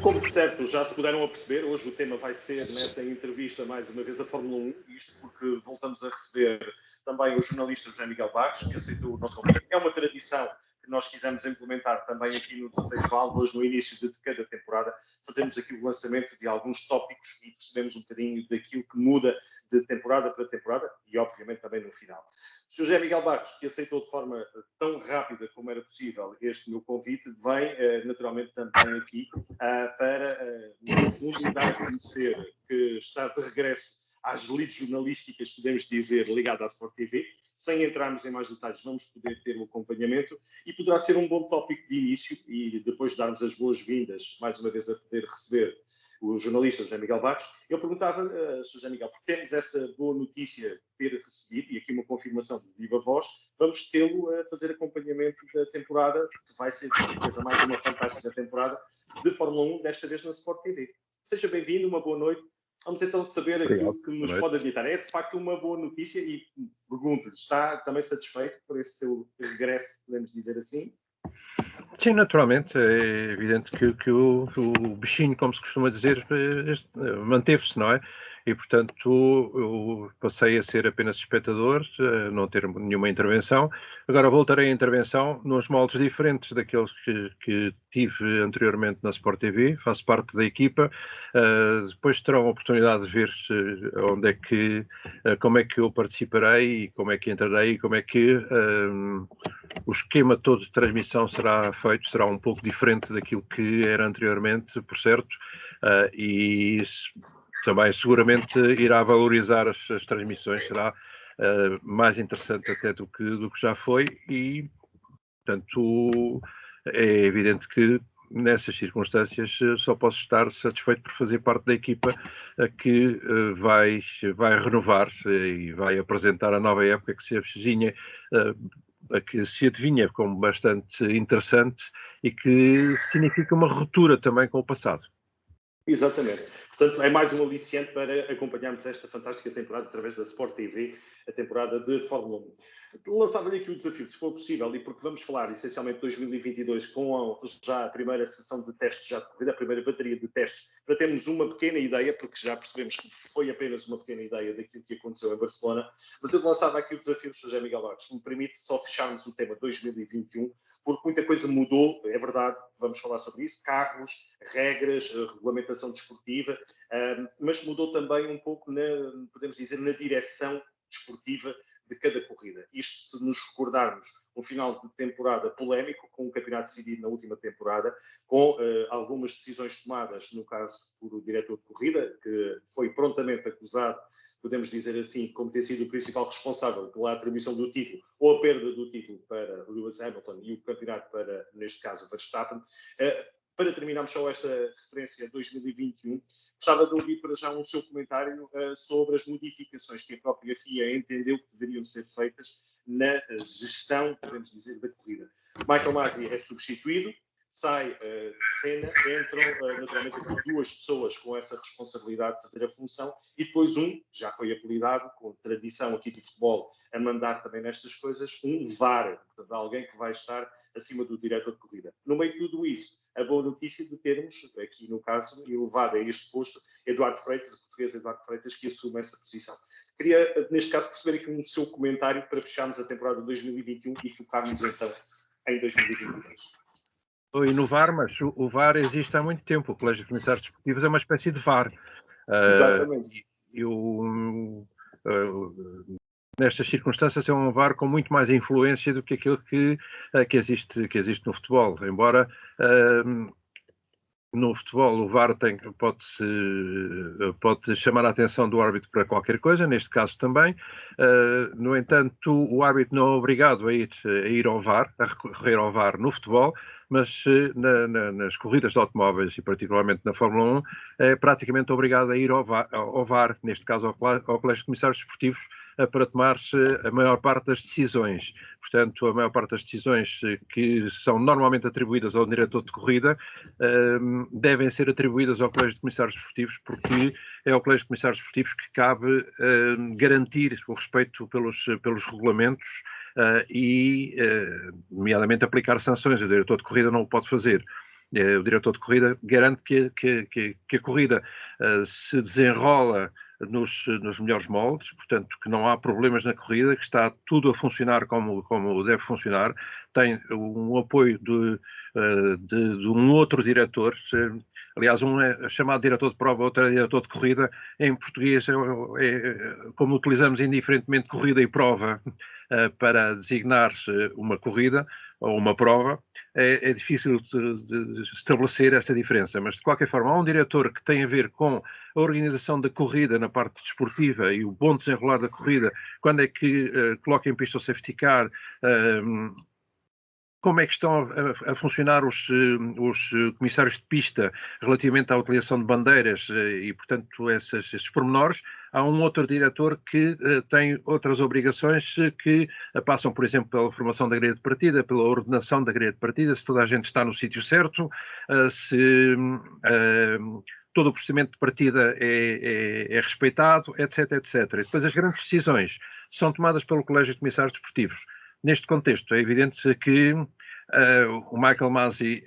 Como de certo já se puderam perceber, hoje o tema vai ser, nesta entrevista, mais uma vez, a Fórmula 1, isto porque voltamos a receber também o jornalista José Miguel Barros, que aceitou o nosso convite. É uma tradição que nós quisemos implementar também aqui no 16 Válvulas, no início de cada temporada, fazemos aqui o lançamento de alguns tópicos e percebemos um bocadinho daquilo que muda de temporada para temporada e, obviamente, também no final. José Miguel Barros, que aceitou de forma tão rápida como era possível este meu convite, vem naturalmente também aqui para, no fundo, dar a conhecer que está de regresso às leads jornalísticas, podemos dizer, ligada à Sport TV. Sem entrarmos em mais detalhes, vamos poder ter o acompanhamento e poderá ser um bom tópico de início e depois darmos as boas-vindas, mais uma vez, a poder receber o jornalista José Miguel Barros. Eu perguntava, José Miguel, porque temos essa boa notícia de ter recebido, e aqui uma confirmação de viva voz, vamos tê-lo a fazer acompanhamento da temporada, que vai ser, de certeza, mais uma fantástica temporada de Fórmula 1, desta vez na Sport TV. Seja bem-vindo, uma boa noite. Vamos então saber aquilo que nos pode adiantar. É de facto uma boa notícia e pergunto-lhe, está também satisfeito por esse seu regresso, podemos dizer assim? Sim, naturalmente. É evidente que o bichinho, como se costuma dizer, manteve-se, não é? E, portanto, eu passei a ser apenas espectador, não ter nenhuma intervenção. Agora voltarei à intervenção nos moldes diferentes daqueles que tive anteriormente na Sport TV, faço parte da equipa. Depois terão a oportunidade de ver onde é que, como é que eu participarei, como é que entrarei, como é que o esquema todo de transmissão será feito, será um pouco diferente daquilo que era anteriormente, por certo, e também seguramente irá valorizar as transmissões, será mais interessante até do que já foi e, portanto, é evidente que nessas circunstâncias só posso estar satisfeito por fazer parte da equipa que vai renovar e vai apresentar a nova época que se avizinha, que se adivinha como bastante interessante e que significa uma ruptura também com o passado. Exatamente. Portanto, é mais um aliciante para acompanharmos esta fantástica temporada através da Sport TV, a temporada de Fórmula 1. Lançava-lhe aqui o desafio, se for possível, e porque vamos falar essencialmente de 2022 com já a primeira sessão de testes já decorrida, a primeira bateria de testes, para termos uma pequena ideia, porque já percebemos que foi apenas uma pequena ideia daquilo que aconteceu em Barcelona, mas eu lançava aqui o desafio, José Miguel Barros, se me permite só fecharmos o tema 2021, porque muita coisa mudou, é verdade, vamos falar sobre isso, carros, regras, regulamentação desportiva, mas mudou também um pouco, podemos dizer, na direção desportiva de cada corrida. Isto se nos recordarmos um final de temporada polémico, com o campeonato decidido na última temporada, com algumas decisões tomadas, no caso, por o diretor de corrida, que foi prontamente acusado, podemos dizer assim, como ter sido o principal responsável pela atribuição do título ou a perda do título para Lewis Hamilton e o campeonato para, neste caso, Verstappen. Para terminarmos só esta referência a 2021, gostava de ouvir para já um seu comentário sobre as modificações que a própria FIA entendeu que deveriam ser feitas na gestão, podemos dizer, da corrida. Michael Masi é substituído, sai de cena, entram naturalmente aqui duas pessoas com essa responsabilidade de fazer a função e depois já foi apelidado, com tradição aqui de futebol, a mandar também nestas coisas, um VAR, portanto, alguém que vai estar acima do diretor de corrida. No meio de tudo isso, a boa notícia de termos, aqui no caso, elevado a este posto, Eduardo Freitas, o português Eduardo Freitas, que assume essa posição. Queria, neste caso, perceber aqui um seu comentário para fecharmos a temporada de 2021 e focarmos então em 2022. Estou a inovar, mas o VAR existe há muito tempo. O Colégio de Comissários Desportivos é uma espécie de VAR. Exatamente. Nestas circunstâncias é um VAR com muito mais influência do que aquilo que existe no futebol. Embora no futebol o VAR pode chamar a atenção do árbitro para qualquer coisa, neste caso também. No entanto, o árbitro não é obrigado a ir ao VAR, a recorrer ao VAR no futebol, mas nas corridas de automóveis e particularmente na Fórmula 1 é praticamente obrigado a ir ao VAR, neste caso ao Colégio de Comissários Desportivos, para tomar-se a maior parte das decisões. Portanto, a maior parte das decisões que são normalmente atribuídas ao diretor de corrida devem ser atribuídas ao Colégio de Comissários Desportivos, porque é ao Colégio de Comissários Desportivos que cabe garantir o respeito pelos regulamentos e, nomeadamente, aplicar sanções. O diretor de corrida não o pode fazer. o diretor de corrida garante que a corrida se desenrola nos melhores moldes, portanto que não há problemas na corrida, que está tudo a funcionar como deve funcionar, tem um apoio de um outro diretor, aliás, um é chamado diretor de prova, outro é diretor de corrida. Em português, como utilizamos indiferentemente corrida e prova para designar uma corrida ou uma prova, é difícil de estabelecer essa diferença, mas de qualquer forma há um diretor que tem a ver com a organização da corrida na parte desportiva e o bom desenrolar da corrida, quando é que coloca em pista o safety car, como é que estão a funcionar os comissários de pista relativamente à utilização de bandeiras e, portanto, esses pormenores. Há um outro diretor que tem outras obrigações que passam, por exemplo, pela formação da grelha de partida, pela ordenação da grelha de partida, se toda a gente está no sítio certo, se todo o procedimento de partida é respeitado, etc, etc. E depois as grandes decisões são tomadas pelo Colégio de Comissários Desportivos. Neste contexto, é evidente que o Michael Masi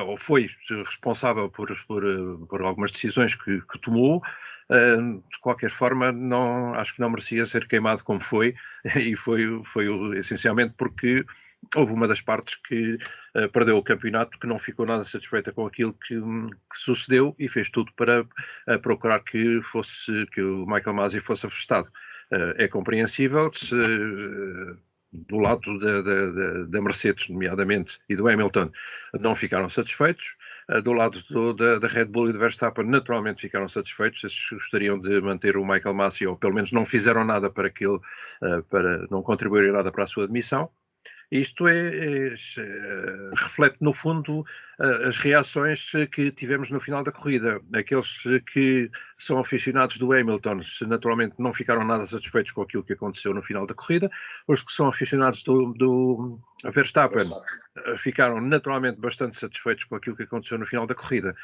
ou foi responsável por algumas decisões que tomou. De qualquer forma, acho que não merecia ser queimado como foi, e foi essencialmente porque houve uma das partes que perdeu o campeonato, que não ficou nada satisfeita com aquilo que sucedeu e fez tudo para procurar que o Michael Masi fosse afastado. É compreensível se do lado da Mercedes, nomeadamente, e do Hamilton, não ficaram satisfeitos. Do lado da Red Bull e do Verstappen, naturalmente ficaram satisfeitos. Eles gostariam de manter o Michael Masi, ou pelo menos não fizeram nada para não contribuir nada para a sua admissão. Isto reflete, no fundo, as reações que tivemos no final da corrida. Aqueles que são aficionados do Hamilton, naturalmente, não ficaram nada satisfeitos com aquilo que aconteceu no final da corrida. Os que são aficionados do Verstappen ficaram, naturalmente, bastante satisfeitos com aquilo que aconteceu no final da corrida.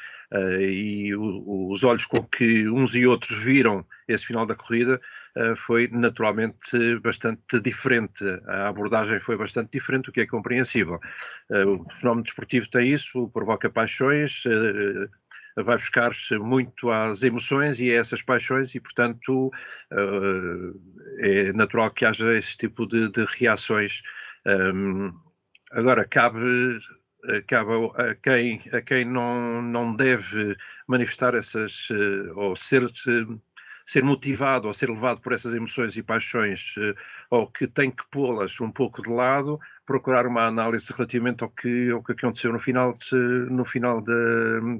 E os olhos com que uns e outros viram esse final da corrida foi naturalmente bastante diferente. A abordagem foi bastante diferente, o que é compreensível. O fenómeno desportivo tem isso, provoca paixões, vai buscar muito às emoções e a essas paixões e, portanto, é natural que haja esse tipo de reações. Agora, cabe a quem não deve manifestar essas, ou ser motivado ou ser levado por essas emoções e paixões, ou que tem que pô-las um pouco de lado, procurar uma análise relativamente ao que aconteceu no final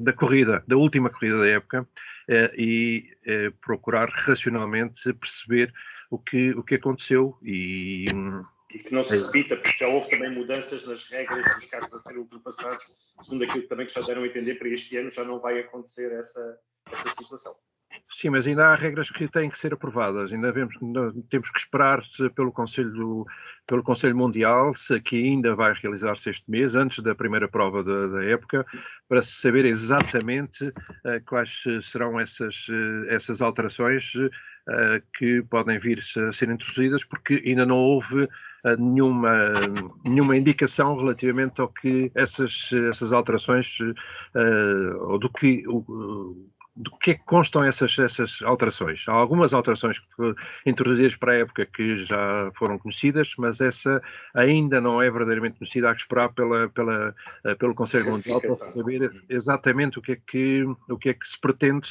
da corrida, da última corrida da época, e procurar racionalmente perceber o que aconteceu e que não se repita, porque já houve também mudanças nas regras dos carros a serem ultrapassados, segundo aquilo que também já deram a entender, para este ano já não vai acontecer essa situação. Sim, mas ainda há regras que têm que ser aprovadas. Ainda temos que esperar pelo Conselho Mundial, que ainda vai realizar-se este mês, antes da primeira prova da época, para se saber exatamente quais serão essas alterações que podem vir a ser introduzidas, porque ainda não houve nenhuma indicação relativamente ao que essas alterações, ou do que é que constam essas alterações. Há algumas alterações introduzidas para a época que já foram conhecidas, mas essa ainda não é verdadeiramente conhecida. Há que esperar pelo Conselho Mundial para saber exatamente o que é que se pretende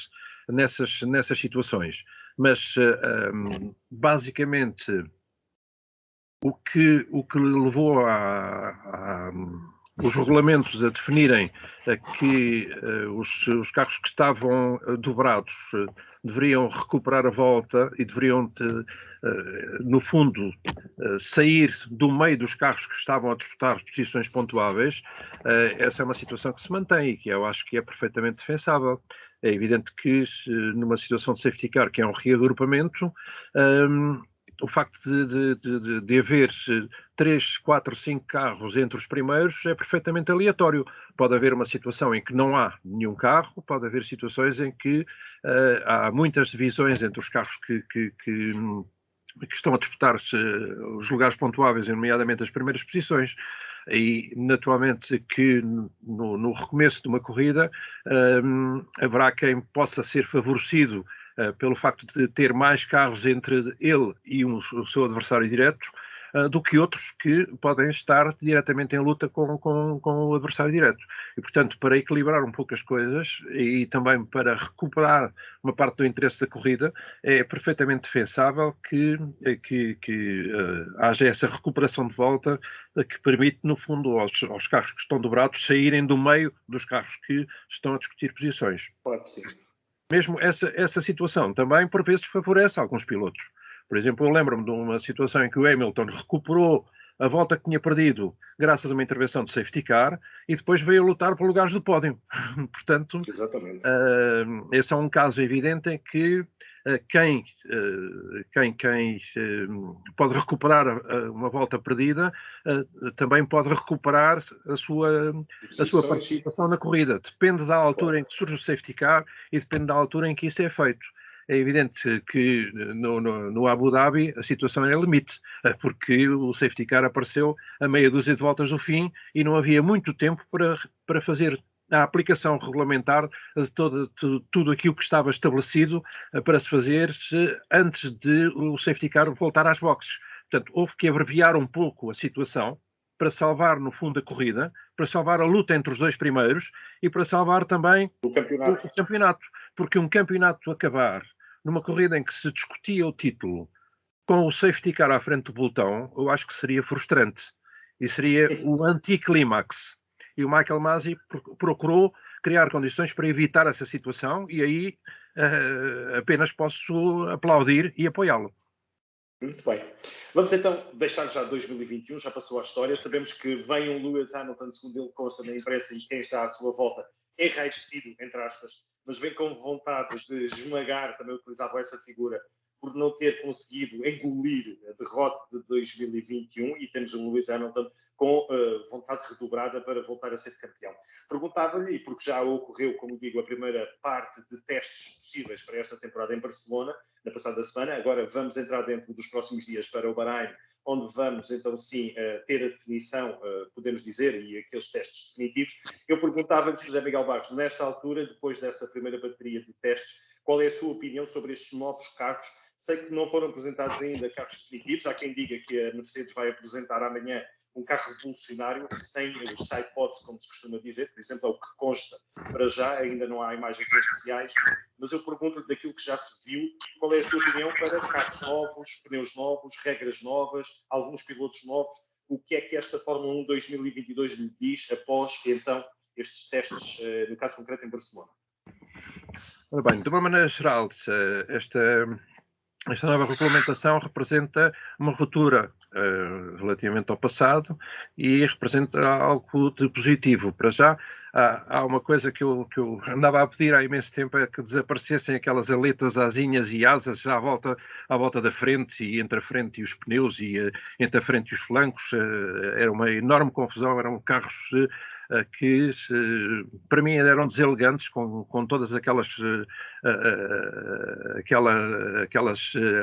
nessas situações. Mas, basicamente, o que levou os regulamentos a definirem que os carros que estavam dobrados deveriam recuperar a volta e deveriam, no fundo, sair do meio dos carros que estavam a disputar posições pontuáveis. Essa é uma situação que se mantém e que eu acho que é perfeitamente defensável. É evidente que numa situação de safety car, que é um reagrupamento, o facto de haver 3, 4, 5 carros entre os primeiros é perfeitamente aleatório. Pode haver uma situação em que não há nenhum carro, pode haver situações em que há muitas divisões entre os carros que estão a disputar os lugares pontuáveis, nomeadamente as primeiras posições. E, naturalmente, que no recomeço de uma corrida haverá quem possa ser favorecido pelo facto de ter mais carros entre ele e o seu adversário direto, do que outros que podem estar diretamente em luta com o adversário direto. E, portanto, para equilibrar um pouco as coisas e também para recuperar uma parte do interesse da corrida, é perfeitamente defensável que haja essa recuperação de volta que permite, no fundo, aos carros que estão dobrados saírem do meio dos carros que estão a discutir posições. Pode sim. Mesmo essa situação também, por vezes, favorece alguns pilotos. Por exemplo, eu lembro-me de uma situação em que o Hamilton recuperou a volta que tinha perdido graças a uma intervenção de safety car e depois veio a lutar por lugares do pódio. Portanto, esse é um caso evidente em que quem pode recuperar uma volta perdida também pode recuperar a sua participação na corrida. Depende da altura em que surge o safety car e depende da altura em que isso é feito. É evidente que no Abu Dhabi a situação é limite, porque o safety car apareceu a meia dúzia de voltas do fim e não havia muito tempo para fazer a aplicação regulamentar de tudo aquilo que estava estabelecido para se fazer antes de o safety car voltar às boxes. Portanto, houve que abreviar um pouco a situação para salvar, no fundo, a corrida, para salvar a luta entre os dois primeiros e para salvar também o campeonato. Porque um campeonato acabar numa corrida em que se discutia o título com o safety car à frente do pelotão, eu acho que seria frustrante. E seria o anticlímax. E o Michael Masi procurou criar condições para evitar essa situação e aí apenas posso aplaudir e apoiá-lo. Muito bem. Vamos então deixar já 2021, já passou a história. Sabemos que vem um Lewis Hamilton, segundo ele consta na imprensa e quem está à sua volta, enraivecido, entre aspas, mas vem com vontade de esmagar, também utilizava essa figura, por não ter conseguido engolir a derrota de 2021 e temos o Lewis Hamilton com vontade redobrada para voltar a ser campeão. Perguntava-lhe, e porque já ocorreu, como digo, a primeira parte de testes possíveis para esta temporada em Barcelona, na passada semana, agora vamos entrar dentro dos próximos dias para o Bahrein, onde vamos então sim ter a definição, podemos dizer, e aqueles testes definitivos. Eu perguntava-lhe, José Miguel Barros, nesta altura, depois dessa primeira bateria de testes, qual é a sua opinião sobre estes novos carros? Sei que não foram apresentados ainda carros definitivos. Há quem diga que a Mercedes vai apresentar amanhã um carro revolucionário, sem os sidepods, como se costuma dizer. Por exemplo, é o que consta para já. Ainda não há imagens oficiais. Mas eu pergunto-lhe daquilo que já se viu, qual é a sua opinião para carros novos, pneus novos, regras novas, alguns pilotos novos? O que é que esta Fórmula 1 2022 lhe diz após, então, estes testes, no caso concreto, em Barcelona? Ora bem, de uma maneira geral, esta nova regulamentação representa uma ruptura relativamente ao passado e representa algo de positivo. Para já, há uma coisa que eu andava a pedir há imenso tempo, é que desaparecessem aquelas aletas, asinhas e asas à volta da frente e entre a frente e os pneus e entre a frente e os flancos. Era uma enorme confusão, eram carros que para mim eram deselegantes com todas aquelas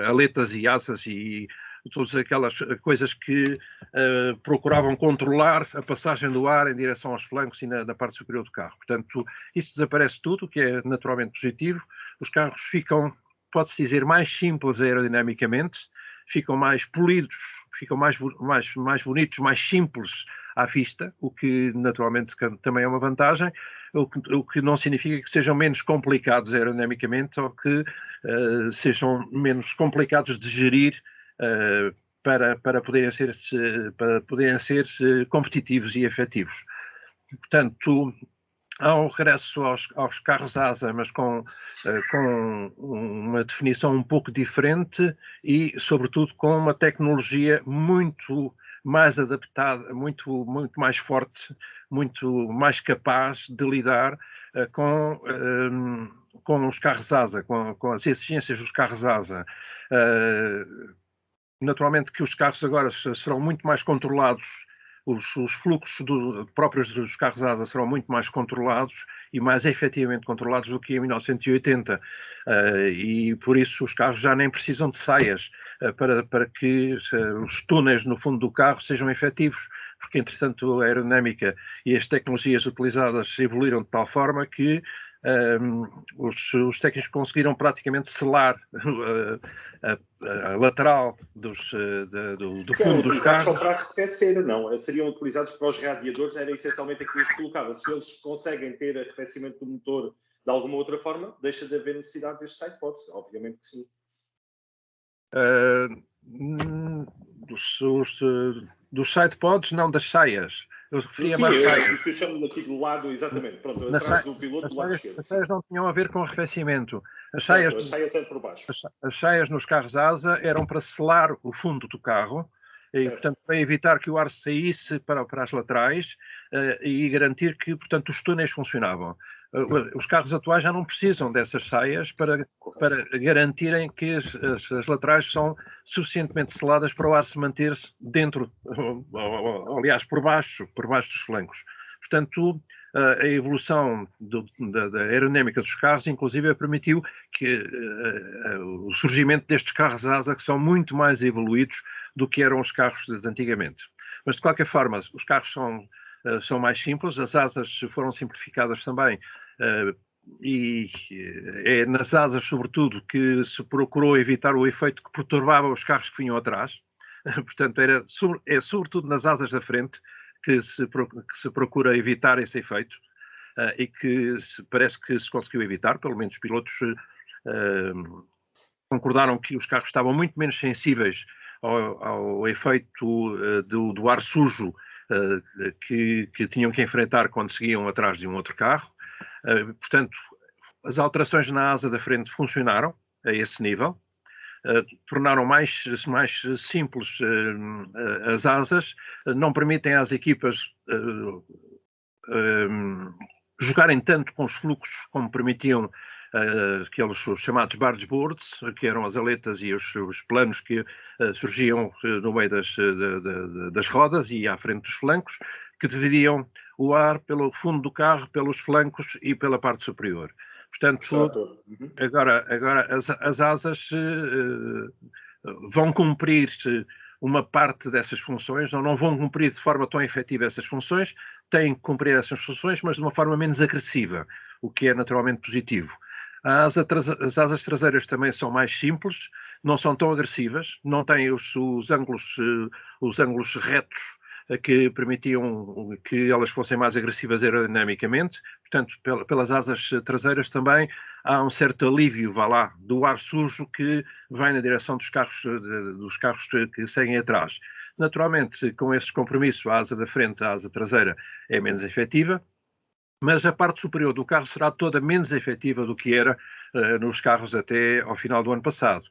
aletas e asas e todas aquelas coisas que procuravam controlar a passagem do ar em direção aos flancos e na parte superior do carro. Portanto, isso desaparece tudo, o que é naturalmente positivo. Os carros ficam, pode-se dizer, mais simples aerodinamicamente, ficam mais polidos, ficam mais bonitos, mais simples à vista, o que naturalmente também é uma vantagem, o que não significa que sejam menos complicados aerodinamicamente ou que sejam menos complicados de gerir para poderem ser competitivos e efetivos. Portanto, há um regresso aos carros asa, mas com uma definição um pouco diferente e, sobretudo, com uma tecnologia muito mais adaptada, muito mais forte, muito mais capaz de lidar com os carros asa, com as exigências dos carros asa. Naturalmente que os carros agora serão muito mais controlados, os fluxos próprios dos carros asa serão muito mais controlados e mais efetivamente controlados do que em 1980. E por isso os carros já nem precisam de saias para que os túneis no fundo do carro sejam efetivos. porque entretanto a aerodinâmica e as tecnologias utilizadas evoluíram de tal forma que os técnicos conseguiram praticamente selar a lateral do fundo dos carros. Só para arrefecer, não? Seriam utilizados para os radiadores, era essencialmente aquilo que colocava. Se eles conseguem ter arrefecimento do motor de alguma outra forma, deixa de haver necessidade destes sidepods, obviamente que sim. Dos sidepods, não das saias. Eu referia mais saias. Sim, o que eu chamo aqui do lado, exatamente. Pronto, atrás do piloto, do lado esquerdo. As saias não tinham a ver com arrefecimento. As saias eram por baixo. As saias nos carros asa eram para selar o fundo do carro e, portanto, para evitar que o ar saísse para as laterais e garantir que, portanto, os túneis funcionavam. Os carros atuais já não precisam dessas saias para garantirem que as laterais são suficientemente seladas para o ar se manter dentro, aliás, por baixo dos flancos. Portanto, a evolução da aerodinâmica dos carros, inclusive, permitiu que o surgimento destes carros asa que são muito mais evoluídos do que eram os carros de antigamente. Mas, de qualquer forma, os carros são mais simples, as asas foram simplificadas também, e é nas asas, sobretudo, que se procurou evitar o efeito que perturbava os carros que vinham atrás. Portanto, é sobretudo nas asas da frente que se procura evitar esse efeito e que parece que se conseguiu evitar, pelo menos os pilotos concordaram que os carros estavam muito menos sensíveis ao efeito do ar sujo que tinham que enfrentar quando seguiam atrás de um outro carro. Portanto, as alterações na asa da frente funcionaram a esse nível. Tornaram mais simples as asas, não permitem às equipas jogarem tanto com os fluxos como permitiam aqueles chamados bargeboards, que eram as aletas e os planos que surgiam no meio das rodas e à frente dos flancos, que dividiam o ar pelo fundo do carro, pelos flancos e pela parte superior. Portanto, agora as asas vão cumprir uma parte dessas funções, ou não vão cumprir de forma tão efetiva essas funções, têm que cumprir essas funções, mas de uma forma menos agressiva, o que é naturalmente positivo. As asas traseiras também são mais simples, não são tão agressivas, não têm os ângulos retos que permitiam que elas fossem mais agressivas aerodinamicamente. Portanto, pelas asas traseiras também há um certo alívio, do ar sujo que vai na direção dos carros que seguem atrás. Naturalmente, com esses compromissos, a asa da frente, a asa traseira é menos efetiva, mas a parte superior do carro será toda menos efetiva do que era nos carros até ao final do ano passado.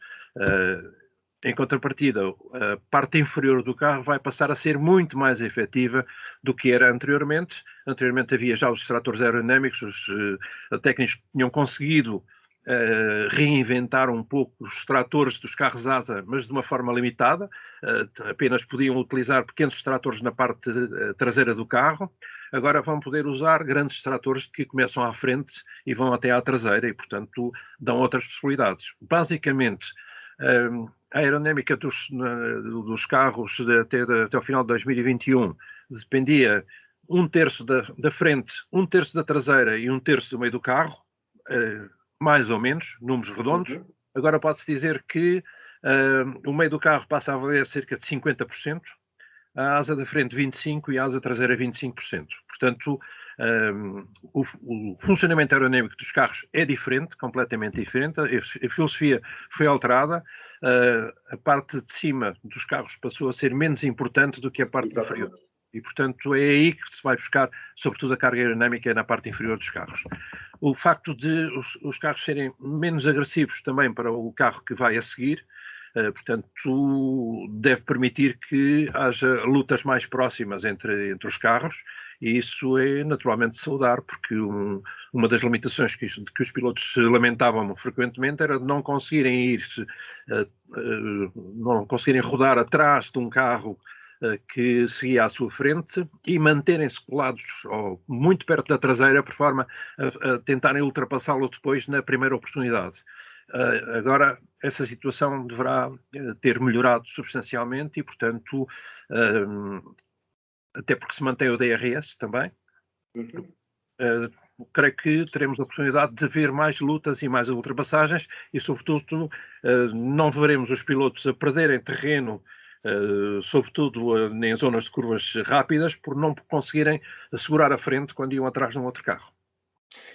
Em contrapartida, a parte inferior do carro vai passar a ser muito mais efetiva do que era anteriormente. Anteriormente havia já os extratores aerodinâmicos, os técnicos tinham conseguido reinventar um pouco os extratores dos carros asa, mas de uma forma limitada. Apenas podiam utilizar pequenos extratores na parte traseira do carro. Agora vão poder usar grandes extratores que começam à frente e vão até à traseira e, portanto, dão outras possibilidades. Basicamente, a aerodinâmica dos carros até ao final de 2021 dependia 1/3 da frente, 1/3 da traseira e 1/3 do meio do carro, mais ou menos, números redondos. Agora pode-se dizer que o meio do carro passa a valer cerca de 50%, a asa da frente 25% e a asa traseira 25%. Portanto, o funcionamento aerodinâmico dos carros é diferente, completamente diferente. A filosofia foi alterada. A parte de cima dos carros passou a ser menos importante do que a parte inferior. E, portanto, é aí que se vai buscar, sobretudo, a carga aerodinâmica na parte inferior dos carros. O facto de os carros serem menos agressivos também para o carro que vai a seguir, portanto, deve permitir que haja lutas mais próximas entre os carros, e isso é naturalmente saudar, porque uma das limitações que os pilotos lamentavam frequentemente era de não conseguirem não conseguirem rodar atrás de um carro que seguia à sua frente e manterem-se colados muito perto da traseira, por forma a tentarem ultrapassá-lo depois na primeira oportunidade. Agora, essa situação deverá ter melhorado substancialmente e, portanto, até porque se mantém o DRS também. Uhum. Creio que teremos a oportunidade de ver mais lutas e mais ultrapassagens e, sobretudo, não veremos os pilotos a perderem terreno, sobretudo em zonas de curvas rápidas, por não conseguirem assegurar a frente quando iam atrás de um outro carro.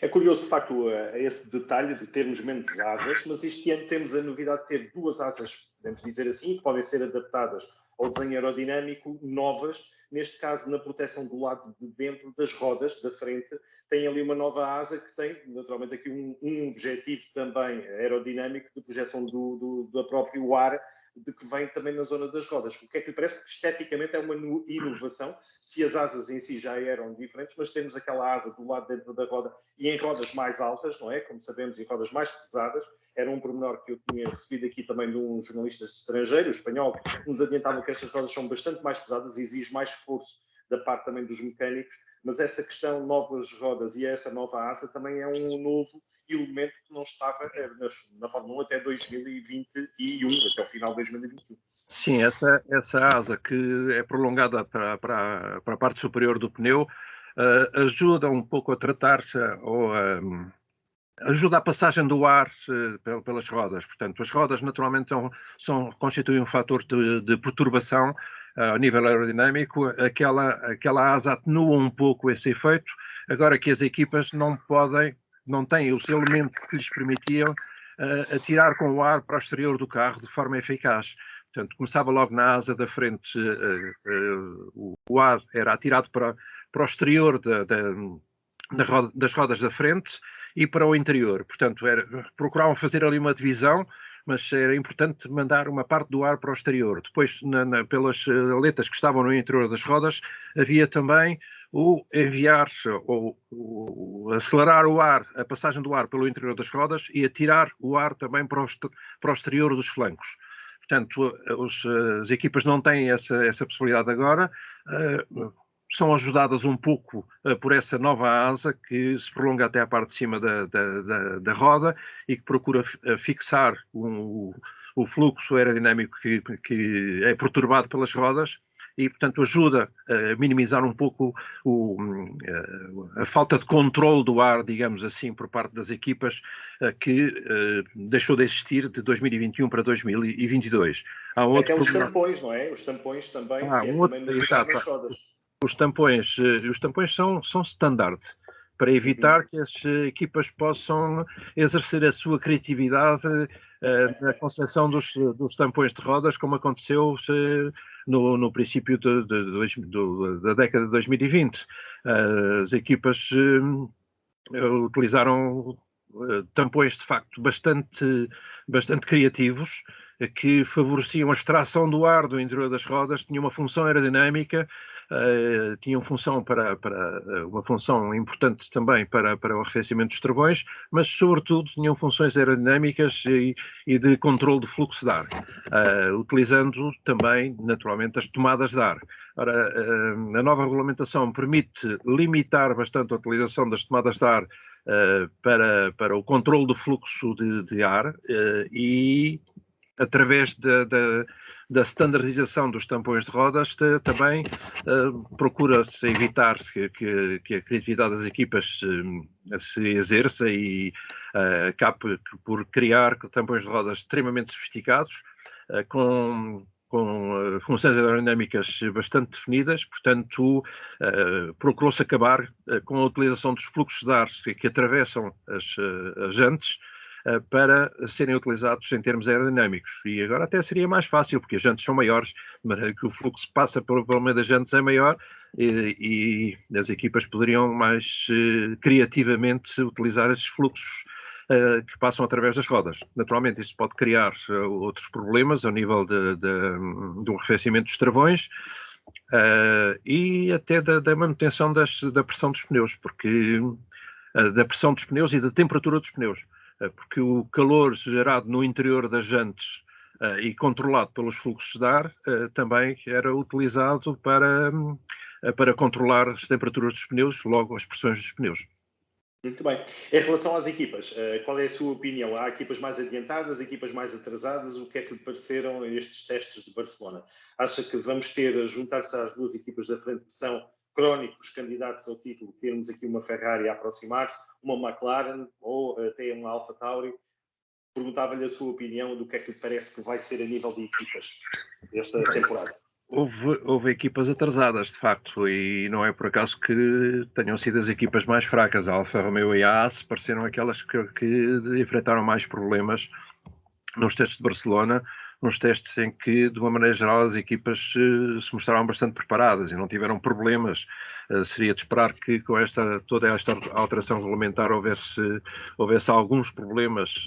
É curioso, de facto, esse detalhe de termos menos asas, mas este ano temos a novidade de ter duas asas, podemos dizer assim, que podem ser adaptadas ao desenho aerodinâmico, novas, neste caso na proteção do lado de dentro das rodas da frente, tem ali uma nova asa que tem, naturalmente, aqui um objetivo também aerodinâmico de projeção do próprio ar, de que vem também na zona das rodas. O que é que lhe parece? Porque esteticamente é uma inovação, se as asas em si já eram diferentes, mas temos aquela asa do lado dentro da roda e em rodas mais altas, não é? Como sabemos, em rodas mais pesadas. Era um pormenor que eu tinha recebido aqui também de um jornalista estrangeiro, espanhol, que nos adiantava que estas rodas são bastante mais pesadas e exige mais esforço da parte também dos mecânicos, mas essa questão novas rodas e essa nova asa também é um novo elemento que não estava na Fórmula 1 até 2021, até o final de 2021. Sim, essa asa que é prolongada para a parte superior do pneu ajuda um pouco a tratar-se ou ajuda a passagem do ar pelas rodas. Portanto, as rodas naturalmente constituem um fator de perturbação ao nível aerodinâmico. Aquela asa atenua um pouco esse efeito, agora que as equipas não têm os elementos que lhes permitiam atirar com o ar para o exterior do carro de forma eficaz. Portanto, começava logo na asa da frente, o ar era atirado para o exterior das rodas da frente e para o interior. Portanto, procuravam fazer ali uma divisão, mas era importante mandar uma parte do ar para o exterior. Depois, pelas aletas que estavam no interior das rodas, havia também o enviar ou acelerar o ar, a passagem do ar pelo interior das rodas e atirar o ar também para o exterior dos flancos. Portanto, as equipas não têm essa possibilidade agora, são ajudadas um pouco por essa nova asa que se prolonga até à parte de cima da roda e que procura fixar o fluxo aerodinâmico que é perturbado pelas rodas e, portanto, ajuda a minimizar um pouco a falta de controle do ar, digamos assim, por parte das equipas que deixou de existir de 2021 para 2022. Há Até os tampões, não é? Os tampões também, que é também novidade nas rodas. Os tampões são standard para evitar que as equipas possam exercer a sua criatividade na concepção dos tampões de rodas, como aconteceu no princípio da década de 2020. As equipas utilizaram tampões de facto bastante criativos, que favoreciam a extração do ar do interior das rodas, tinham uma função aerodinâmica, tinham uma função importante também para o arrefecimento dos travões, mas sobretudo tinham funções aerodinâmicas e de controle de fluxo de ar, utilizando também naturalmente as tomadas de ar. Ora, a nova regulamentação permite limitar bastante a utilização das tomadas de ar para o controle do fluxo de ar e através da standardização dos tampões de rodas, também procura-se evitar que a criatividade das equipas se exerça e acabe por criar tampões de rodas extremamente sofisticados, com funções aerodinâmicas bastante definidas, portanto, procurou-se acabar com a utilização dos fluxos de ar que atravessam as jantes, para serem utilizados em termos aerodinâmicos. E agora até seria mais fácil, porque as jantes são maiores, mas que o fluxo que passa pelo meio das jantes é maior e as equipas poderiam mais criativamente utilizar esses fluxos que passam através das rodas. Naturalmente, isso pode criar outros problemas ao nível do arrefecimento dos travões e até da manutenção da pressão dos pneus, porque da pressão dos pneus e da temperatura dos pneus. Porque o calor gerado no interior das jantes e controlado pelos fluxos de ar também era utilizado para controlar as temperaturas dos pneus, logo as pressões dos pneus. Muito bem. Em relação às equipas, qual é a sua opinião? Há equipas mais adiantadas, equipas mais atrasadas? O que é que lhe pareceram estes testes de Barcelona? Acha que vamos ter, a juntar-se às duas equipas da frente que são crónicos candidatos ao título, termos aqui uma Ferrari a aproximar-se, uma McLaren ou até uma Alfa Tauri? Perguntava-lhe a sua opinião do que é que lhe parece que vai ser a nível de equipas esta temporada. Houve equipas atrasadas, de facto, e não é por acaso que tenham sido as equipas mais fracas. A Alfa Romeo e a Haas pareceram aquelas que enfrentaram mais problemas nos testes de Barcelona, nos testes em que, de uma maneira geral, as equipas se mostraram bastante preparadas e não tiveram problemas. Seria de esperar que com toda esta alteração regulamentar houvesse alguns problemas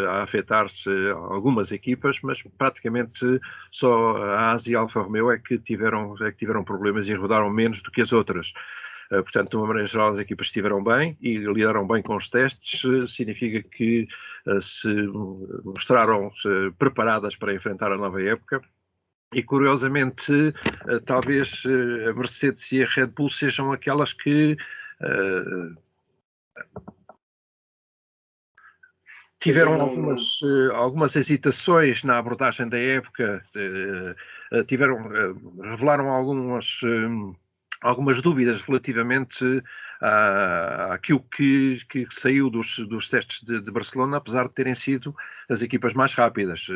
a afetar-se algumas equipas, mas praticamente só a AS e a Alfa Romeo é que tiveram problemas e rodaram menos do que as outras. Portanto, de uma maneira geral, as equipas estiveram bem e lidaram bem com os testes, significa que se mostraram preparadas para enfrentar a nova época. E, curiosamente, talvez a Mercedes e a Red Bull sejam aquelas que tiveram algumas hesitações na abordagem da época, revelaram algumas dúvidas relativamente àquilo que saiu dos testes de Barcelona, apesar de terem sido as equipas mais rápidas.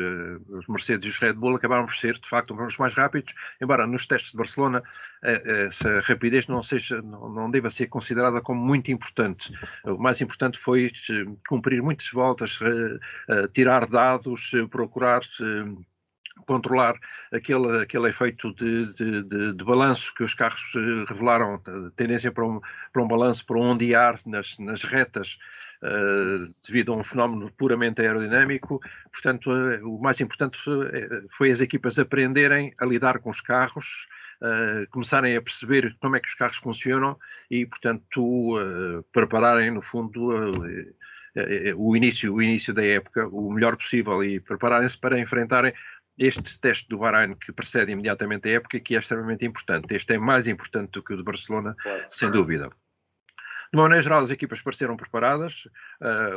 Os Mercedes e os Red Bull acabaram por ser, de facto, os mais rápidos, embora nos testes de Barcelona essa rapidez não deva ser considerada como muito importante. O mais importante foi cumprir muitas voltas, tirar dados, procurar controlar aquele efeito de balanço que os carros revelaram, tendência para um balanço, para um ondear nas retas, devido a um fenómeno puramente aerodinâmico. Portanto, o mais importante foi as equipas aprenderem a lidar com os carros, começarem a perceber como é que os carros funcionam e, portanto, prepararem, no fundo, o início da época o melhor possível e prepararem-se para enfrentarem este teste do Bahrein, que precede imediatamente a época, que é extremamente importante. Este é mais importante do que o de Barcelona, sem dúvida. De uma maneira geral, as equipas pareceram preparadas.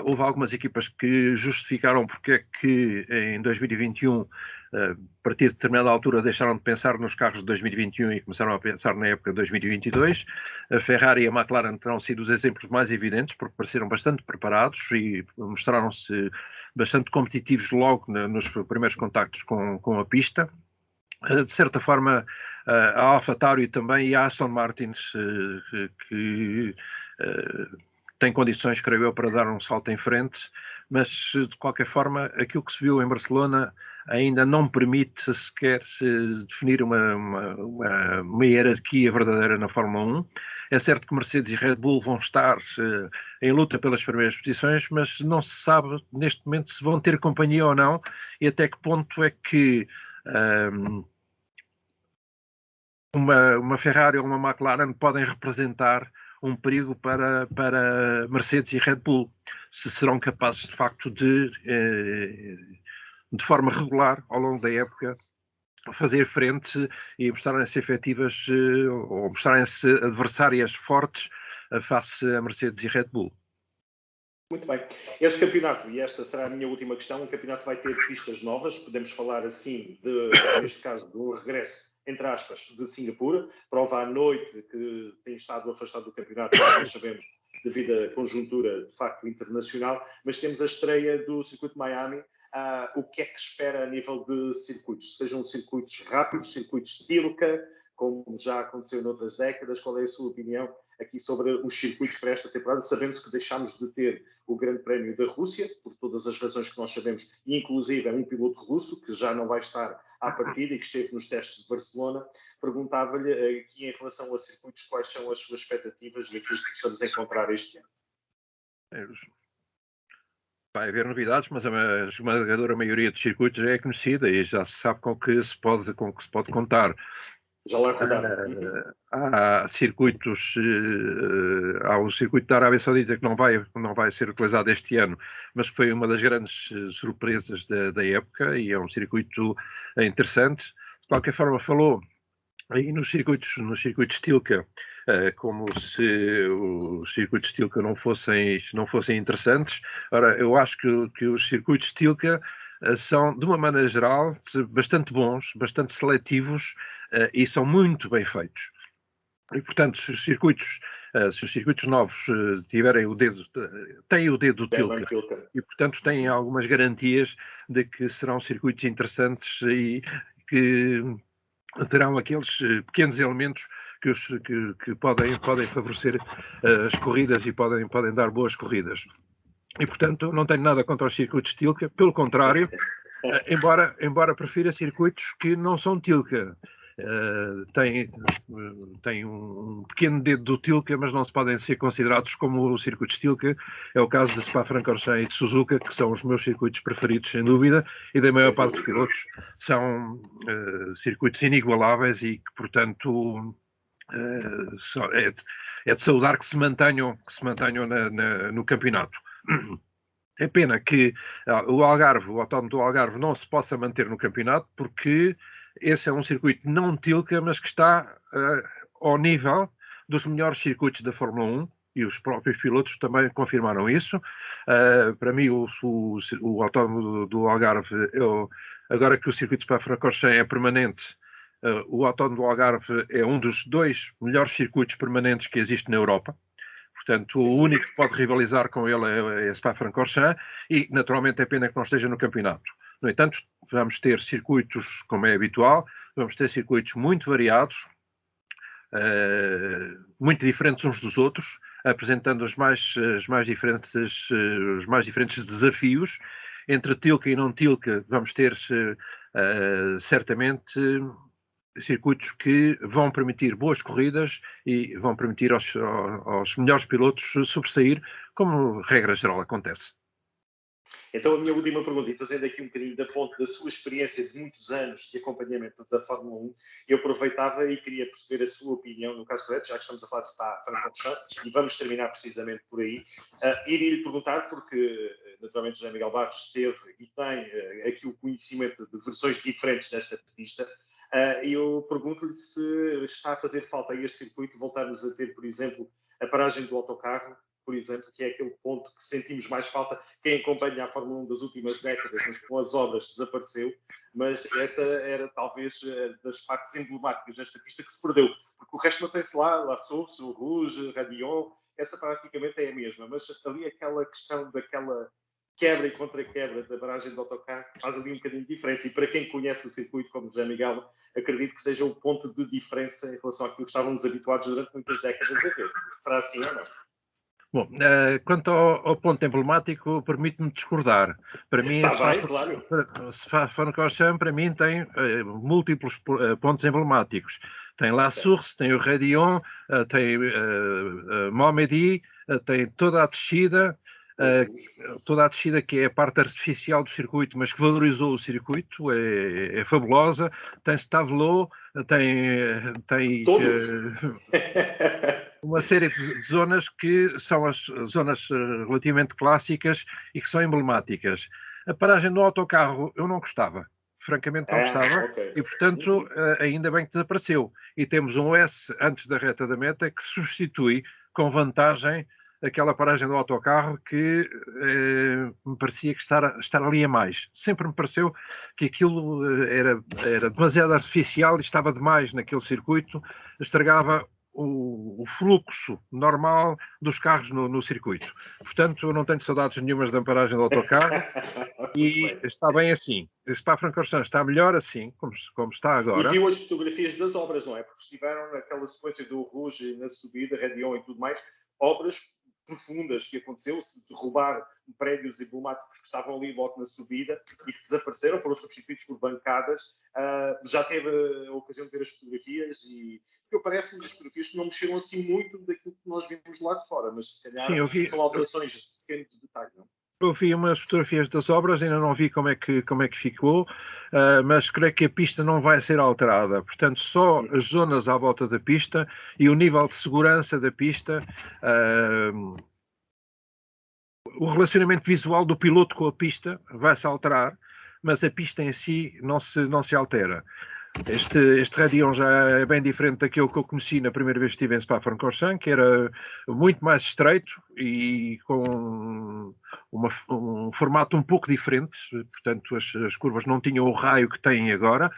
Houve algumas equipas que justificaram porque é que em 2021, a partir de determinada altura, deixaram de pensar nos carros de 2021 e começaram a pensar na época de 2022. A Ferrari e a McLaren terão sido os exemplos mais evidentes, porque pareceram bastante preparados e mostraram-se bastante competitivos logo nos primeiros contactos com a pista. De certa forma, a Alfa Tauri também e a Aston Martin, que tem condições, creio eu, para dar um salto em frente, mas de qualquer forma, aquilo que se viu em Barcelona ainda não permite sequer definir uma hierarquia verdadeira na Fórmula 1. É certo que Mercedes e Red Bull vão estar em luta pelas primeiras posições, mas não se sabe neste momento se vão ter companhia ou não e até que ponto é que uma Ferrari ou uma McLaren podem representar um perigo para Mercedes e Red Bull, se serão capazes de facto de forma regular ao longo da época fazer frente e mostrarem-se efetivas ou mostrarem-se adversárias fortes face a Mercedes e Red Bull. Muito bem. Este campeonato, e esta será a minha última questão, o campeonato vai ter pistas novas, podemos falar assim, neste caso, de um regresso, entre aspas, de Singapura, prova à noite que tem estado afastado do campeonato, como nós sabemos, devido à conjuntura, de facto, internacional, mas temos a estreia do circuito de Miami. O que é que espera a nível de circuitos? Sejam circuitos rápidos, circuitos de Tilca, como já aconteceu noutras décadas, qual é a sua opinião aqui sobre os circuitos para esta temporada, sabendo que deixámos de ter o Grande Prémio da Rússia, por todas as razões que nós sabemos, e inclusive é um piloto russo, que já não vai estar à partida e que esteve nos testes de Barcelona. Perguntava-lhe aqui em relação a circuitos, quais são as suas expectativas daquilo que possamos encontrar este ano. Vai haver novidades, mas a esmagadora maioria dos circuitos já é conhecida e já se sabe com que se pode contar. Já lá rodaram. Há circuitos, há o circuito da Arábia Saudita que não vai ser utilizado este ano, mas que foi uma das grandes surpresas da época e é um circuito interessante. De qualquer forma, falou aí nos circuitos Tilke, como se os circuitos Tilke não fossem interessantes. Ora, eu acho que os circuitos Tilke são, de uma maneira geral, bastante bons, bastante seletivos e são muito bem feitos. E, portanto, se os circuitos novos têm o dedo do Tilke e, portanto, têm algumas garantias de que serão circuitos interessantes e que terão aqueles pequenos elementos que podem favorecer as corridas e podem dar boas corridas. E, portanto, não tenho nada contra os circuitos Tilke, pelo contrário, embora prefira circuitos que não são Tilke. Tem um pequeno dedo do Tilke, mas não se podem ser considerados como circuitos Tilke. É o caso de Spa-Francorchamps e de Suzuka, que são os meus circuitos preferidos, sem dúvida, e da maior parte dos pilotos são circuitos inigualáveis e que, portanto, é de saudar que se mantenham no campeonato. É pena que o Autódromo do Algarve não se possa manter no campeonato, porque esse é um circuito não Tilke, mas que está ao nível dos melhores circuitos da Fórmula 1, e os próprios pilotos também confirmaram isso. Para mim, o Autódromo do Algarve, agora que o circuito de Spa-Francorchamps é permanente, o Autódromo do Algarve é um dos 2 melhores circuitos permanentes que existe na Europa. Portanto, o único que pode rivalizar com ele é Spa-Francorchamps e, naturalmente, é pena que não esteja no campeonato. No entanto, vamos ter circuitos, como é habitual, vamos ter circuitos muito variados, muito diferentes uns dos outros, apresentando os mais diferentes desafios. Entre Tilke e não Tilke, vamos ter certamente circuitos que vão permitir boas corridas e vão permitir aos melhores pilotos sobressair, como regra geral acontece. Então, a minha última pergunta, e fazendo aqui um bocadinho da fonte da sua experiência de muitos anos de acompanhamento da Fórmula 1, eu aproveitava e queria perceber a sua opinião, no caso concreto, já que estamos a falar de Spa-Francorchamps, e vamos terminar precisamente por aí. Iria-lhe perguntar, porque naturalmente José Miguel Barros teve e tem aqui o conhecimento de versões diferentes desta pista, e eu pergunto-lhe se está a fazer falta a este circuito voltarmos a ter, por exemplo, a paragem do autocarro, por exemplo, que é aquele ponto que sentimos mais falta. Quem acompanha a Fórmula 1 das últimas décadas, mas com as obras desapareceu, mas essa era talvez das partes emblemáticas desta pista que se perdeu, porque o resto mantém-se lá Source, o Rouge, Radion, essa praticamente é a mesma, mas ali aquela questão daquela quebra e contra-quebra da barragem do autocarro faz ali um bocadinho de diferença. E para quem conhece o circuito, como José Miguel, acredito que seja o ponto de diferença em relação àquilo que estávamos habituados durante muitas décadas a ver. Será assim ou não? Bom, quanto ao ponto emblemático, permite-me discordar. Para mim, Spa-Francorchamps, para mim, tem múltiplos pontos emblemáticos. Tem La Source, tem o Radion, tem Montmédy, tem toda a descida que é a parte artificial do circuito, mas que valorizou o circuito, é fabulosa. Tem Stavelot, tem uma série de zonas que são as zonas relativamente clássicas e que são emblemáticas. A paragem do autocarro eu não gostava, francamente não gostava, okay. E portanto ainda bem que desapareceu. E temos um S antes da reta da meta que substitui com vantagem aquela paragem do autocarro que me parecia que estar ali a mais. Sempre me pareceu que aquilo era demasiado artificial e estava demais naquele circuito, estragava o fluxo normal dos carros no circuito. Portanto, eu não tenho saudades nenhumas da paragem do autocarro e está bem assim. Spa-Francorchamps está melhor assim, como está agora. E viu as fotografias das obras, não é? Porque estiveram naquela sequência do Rouge na subida, Radion e tudo mais, obras profundas que aconteceu, se derrubar prédios emblemáticos que estavam ali logo na subida e que desapareceram, foram substituídos por bancadas. Já teve a ocasião de ver as fotografias e parece-me as fotografias que não mexeram assim muito daquilo que nós vimos lá de fora, mas se calhar são alterações de pequeno detalhe, não? Eu vi umas fotografias das obras, ainda não vi como é que ficou, mas creio que a pista não vai ser alterada. Portanto, só as zonas à volta da pista e o nível de segurança da pista, o relacionamento visual do piloto com a pista vai se alterar, mas a pista em si não se altera. Este Radeon já é bem diferente daquele que eu conheci na primeira vez que estive em Spa-Francorchamps, que era muito mais estreito e com um formato um pouco diferente, portanto as curvas não tinham o raio que têm agora,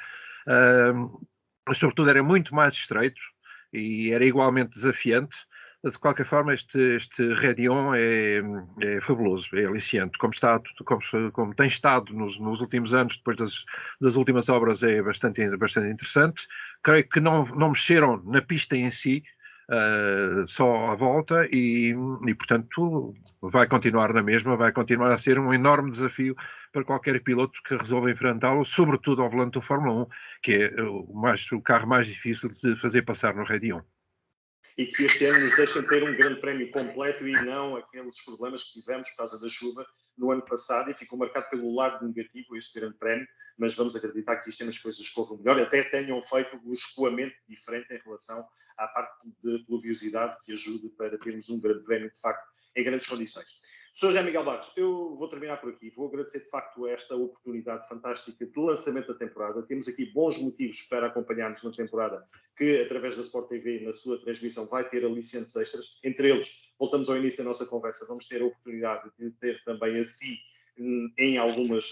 mas sobretudo era muito mais estreito e era igualmente desafiante. De qualquer forma, este Radeon é fabuloso, é aliciante. Como tem estado nos últimos anos, depois das últimas obras, é bastante interessante. Creio que não mexeram na pista em si, só à volta, e, portanto, vai continuar na mesma, vai continuar a ser um enorme desafio para qualquer piloto que resolva enfrentá-lo, sobretudo ao volante do Fórmula 1, que é o carro mais difícil de fazer passar no Radeon. E que este ano nos deixem ter um grande prémio completo e não aqueles problemas que tivemos por causa da chuva no ano passado, e ficou marcado pelo lado negativo este grande prémio, mas vamos acreditar que este ano as coisas corram melhor e até tenham feito um escoamento diferente em relação à parte de pluviosidade que ajude para termos um grande prémio, de facto, em grandes condições. Sr. José Miguel Barros, eu vou terminar por aqui. Vou agradecer, de facto, esta oportunidade fantástica de lançamento da temporada. Temos aqui bons motivos para acompanharmos na temporada, que, através da Sport TV, na sua transmissão, vai ter alicientes extras. Entre eles, voltamos ao início da nossa conversa, vamos ter a oportunidade de ter também a si em algumas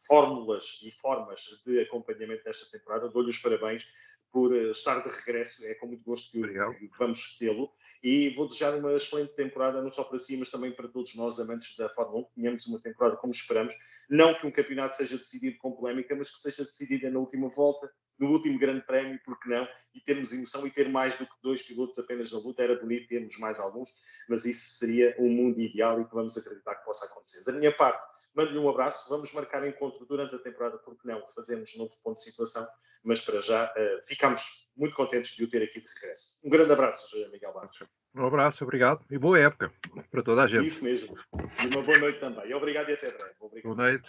fórmulas e formas de acompanhamento desta temporada. Dou-lhe os parabéns por estar de regresso, é com muito gosto que vamos tê-lo, e vou desejar uma excelente temporada, não só para si, mas também para todos nós, amantes da Fórmula 1, que tenhamos uma temporada como esperamos, não que um campeonato seja decidido com polémica, mas que seja decidida na última volta, no último grande prémio, porque não, e termos emoção e ter mais do que 2 pilotos apenas na luta. Era bonito termos mais alguns, mas isso seria um mundo ideal e que vamos acreditar que possa acontecer. Da minha parte, mando-lhe um abraço, vamos marcar encontro durante a temporada, porque não, fazemos um novo ponto de situação, mas para já ficamos muito contentes de o ter aqui de regresso. Um grande abraço, José Miguel Barros. Um abraço, obrigado, e boa época para toda a gente. Isso mesmo. E uma boa noite também. Obrigado e até breve. Obrigado. Boa noite.